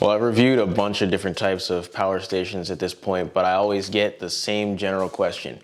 Well, I've reviewed a bunch of different types of power stations at this point, but I always get the same general question.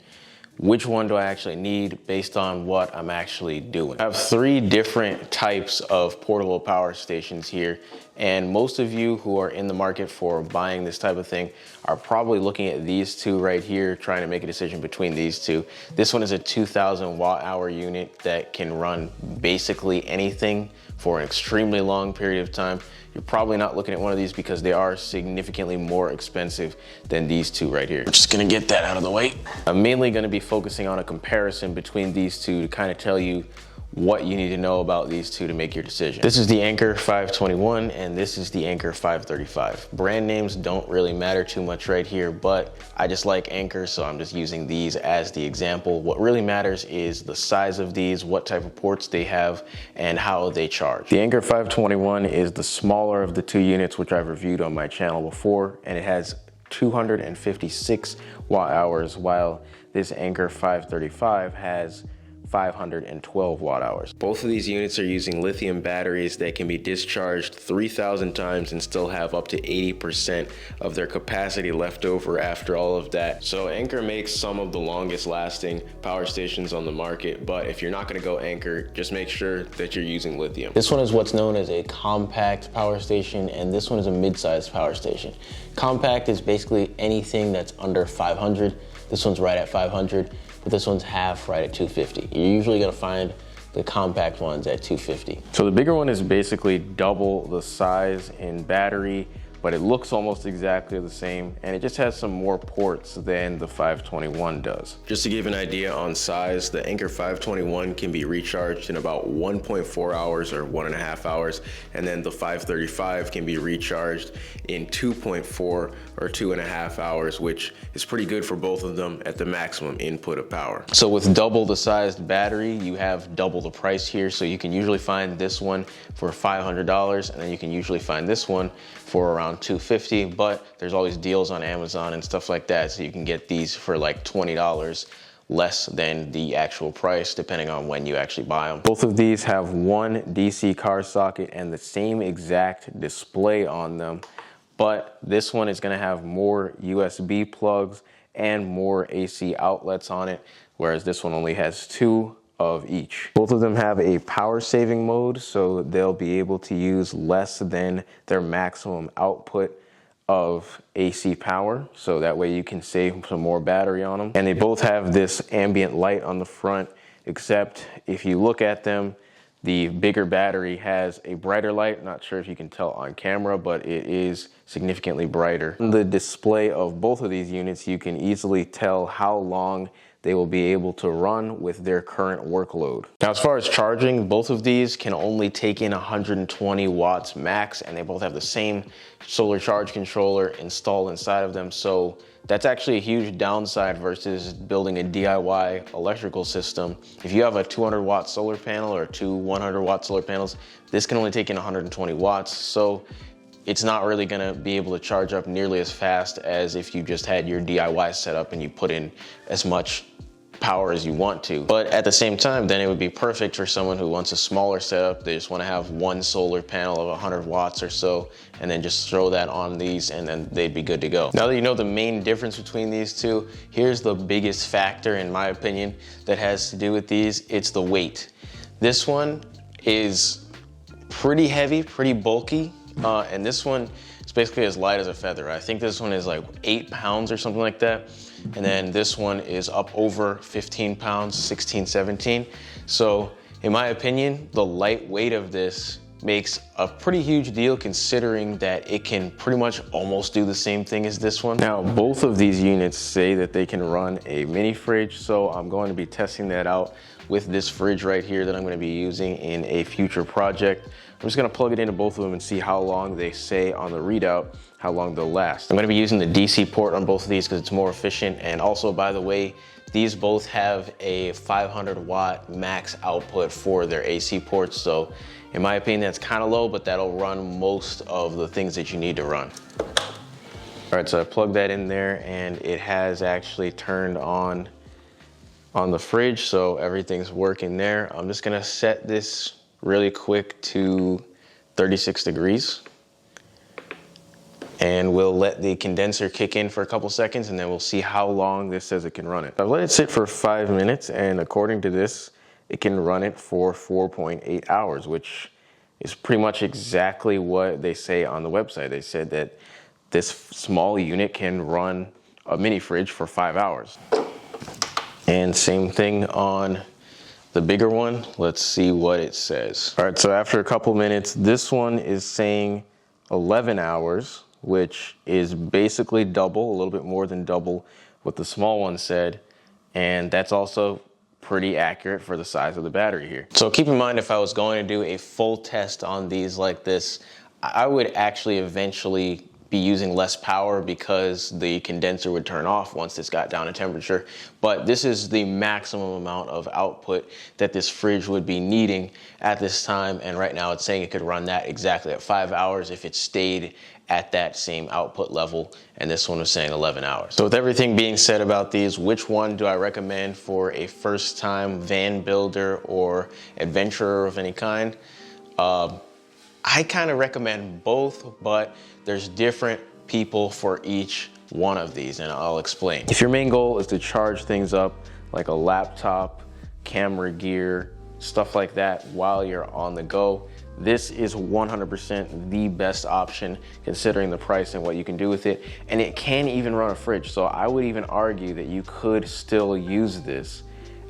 Which one do I actually need based on what I'm actually doing? I have 3 different types of portable power stations here, and most of you who are in the market for buying this type of thing are probably looking at these 2 right here, trying to make a decision between these 2. This one is a 2000 watt-hour unit that can run basically anything for an extremely long period of time. You're probably not looking at one of these because they are significantly more expensive than these 2 right here. We're just gonna get that out of the way. I'm mainly gonna be focusing on a comparison between these 2 to kind of tell you what you need to know about these 2 to make your decision. This is the Anker 521 and this is the Anker 535. Brand names don't really matter too much right here, but I just like Anker, so I'm just using these as the example. What really matters is the size of these, what type of ports they have, and how they charge. The Anker 521 is the smaller of the 2 units, which I've reviewed on my channel before, and it has 256 watt hours, while this Anker 535 has 512 watt hours. Both of these units are using lithium batteries that can be discharged 3,000 times and still have up to 80% of their capacity left over after all of that. So Anker makes some of the longest lasting power stations on the market, but if you're not gonna go Anker, just make sure that you're using lithium. This one is what's known as a compact power station, and this one is a mid-sized power station. Compact is basically anything that's under 500. This one's right at 500. But this one's half right at 250. You're usually gonna find the compact ones at 250. So the bigger one is basically double the size in battery, but it looks almost exactly the same, and it just has some more ports than the 521 does. Just to give an idea on size, the Anker 521 can be recharged in about 1.4 hours or 1.5 hours, and then the 535 can be recharged in 2.4 or 2.5 hours, which is pretty good for both of them at the maximum input of power. So with double the sized battery, you have double the price here. So you can usually find this one for $500, and then you can usually find this one for around $250, but there's always deals on Amazon and stuff like that, so you can get these for like $20 less than the actual price depending on when you actually buy them. Both of these have one DC car socket and the same exact display on them, but this one is going to have more USB plugs and more AC outlets on it, whereas this one only has 2 of each. Both of them have a power saving mode, so they'll be able to use less than their maximum output of AC power, so that way you can save some more battery on them. And they both have this ambient light on the front, except if you look at them, the bigger battery has a brighter light. Not sure if you can tell on camera, but it is significantly brighter. On the display of both of these units, you can easily tell how long they will be able to run with their current workload. Now, as far as charging, both of these can only take in 120 watts max, and they both have the same solar charge controller installed inside of them. So that's actually a huge downside versus building a DIY electrical system. If you have a 200 watt solar panel or 2 100 watt solar panels, this can only take in 120 watts. So it's not really gonna be able to charge up nearly as fast as if you just had your DIY setup and you put in as much power as you want to. But at the same time, then it would be perfect for someone who wants a smaller setup. They just want to have one solar panel of 100 watts or so, and then just throw that on these, and then they'd be good to go. Now that you know the main difference between these 2, here's the biggest factor, in my opinion, that has to do with these. It's the weight. This one is pretty heavy, pretty bulky, and this one is basically as light as a feather. I think this one is like 8 pounds or something like that. And then this one is up over 15 pounds, 16, 17. So in my opinion, the light weight of this makes a pretty huge deal considering that it can pretty much almost do the same thing as this one. Now, both of these units say that they can run a mini fridge, so I'm going to be testing that out with this fridge right here that I'm going to be using in a future project. I'm just going to plug it into both of them and see how long they say on the readout, how long they'll last. I'm going to be using the DC port on both of these because it's more efficient, and also, by the way, these both have a 500 watt max output for their AC ports, so in my opinion that's kind of low, but that'll run most of the things that you need to run. All right, so I plugged that in there and it has actually turned on the fridge, so everything's working there. I'm just gonna set this really quick to 36 degrees. And we'll let the condenser kick in for a couple seconds, and then we'll see how long this says it can run it. I've let it sit for 5 minutes, and according to this, it can run it for 4.8 hours, which is pretty much exactly what they say on the website. They said that this small unit can run a mini fridge for 5 hours. And same thing on the bigger one. Let's see what it says. All right, so after a couple minutes, this one is saying 11 hours, which is basically double, a little bit more than double what the small one said. And that's also pretty accurate for the size of the battery here. So keep in mind, if I was going to do a full test on these like this, I would actually eventually be using less power because the condenser would turn off once this got down to temperature. But this is the maximum amount of output that this fridge would be needing at this time. And right now it's saying it could run that exactly at 5 hours if it stayed at that same output level. And this one was saying 11 hours. So with everything being said about these, which one do I recommend for a first time van builder or adventurer of any kind? I kind of recommend both, but there's different people for each one of these, and I'll explain. If your main goal is to charge things up like a laptop, camera gear, stuff like that while you're on the go, this is 100% the best option considering the price and what you can do with it. And it can even run a fridge. So I would even argue that you could still use this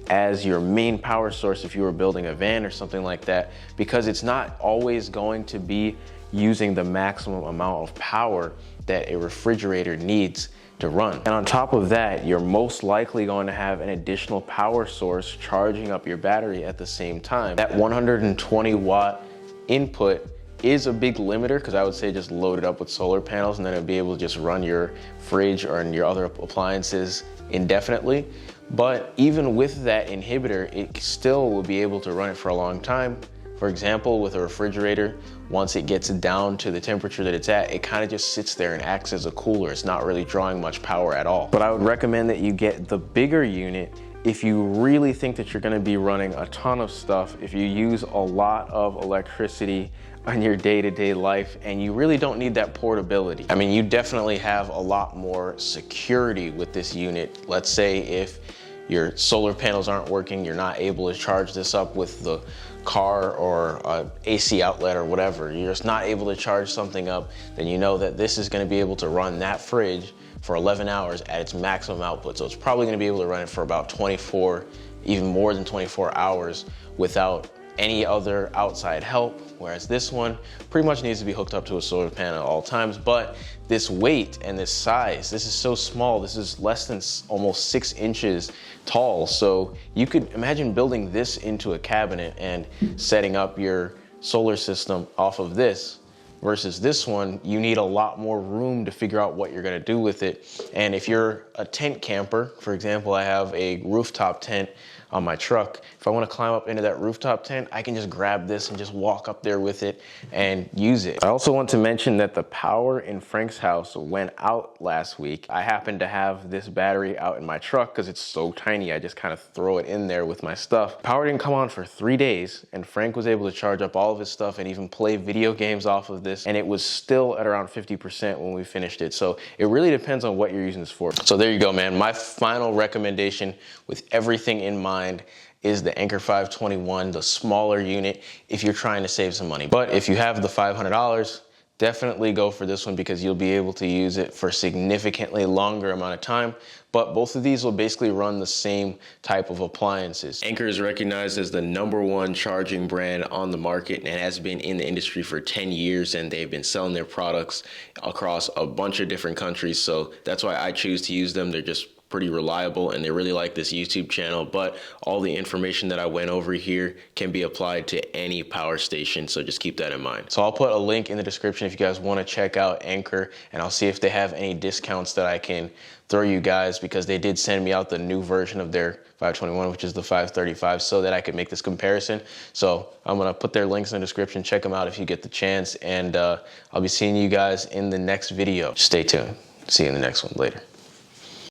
as your main power source if you were building a van or something like that, because it's not always going to be using the maximum amount of power that a refrigerator needs to run. And on top of that, you're most likely going to have an additional power source charging up your battery at the same time. That 120 watt input is a big limiter, because I would say just load it up with solar panels and then it'll be able to just run your fridge or your other appliances indefinitely. But even with that inhibitor, it still will be able to run it for a long time. For example, with a refrigerator, once it gets down to the temperature that it's at, it kind of just sits there and acts as a cooler. It's not really drawing much power at all. But I would recommend that you get the bigger unit if you really think that you're gonna be running a ton of stuff, if you use a lot of electricity on your day-to-day life and you really don't need that portability. I mean, you definitely have a lot more security with this unit. Let's say if your solar panels aren't working, you're not able to charge this up with the car or a AC outlet or whatever, you're just not able to charge something up, then you know that this is gonna be able to run that fridge for 11 hours at its maximum output. So it's probably gonna be able to run it for about 24, even more than 24 hours without any other outside help, whereas this one pretty much needs to be hooked up to a solar panel at all times. But this weight and this size, this is so small. This is less than almost 6 inches tall. So you could imagine building this into a cabinet and setting up your solar system off of this. Versus this one, you need a lot more room to figure out what you're gonna do with it. And if you're a tent camper, for example, I have a rooftop tent on my truck. If I wanna climb up into that rooftop tent, I can just grab this and just walk up there with it and use it. I also want to mention that the power in Frank's house went out last week. I happened to have this battery out in my truck because it's so tiny, I just kind of throw it in there with my stuff. Power didn't come on for 3 days, and Frank was able to charge up all of his stuff and even play video games off of this, and it was still at around 50% when we finished it. So it really depends on what you're using this for. So there you go, man. My final recommendation with everything in mind is the Anker 521, the smaller unit, if you're trying to save some money. But if you have the $500, definitely go for this one because you'll be able to use it for significantly longer amount of time. But both of these will basically run the same type of appliances. Anker is recognized as the #1 charging brand on the market and has been in the industry for 10 years, and they've been selling their products across a bunch of different countries. So that's why I choose to use them. They're just pretty reliable, and they really like this YouTube channel. But all the information that I went over here can be applied to any power station, so just keep that in mind. So I'll put a link in the description if you guys want to check out Anker, and I'll see if they have any discounts that I can throw you guys, because they did send me out the new version of their 521, which is the 535, so that I could make this comparison. So I'm gonna put their links in the description. Check them out if you get the chance, and I'll be seeing you guys in the next video. Stay tuned. See you in the next one. Later.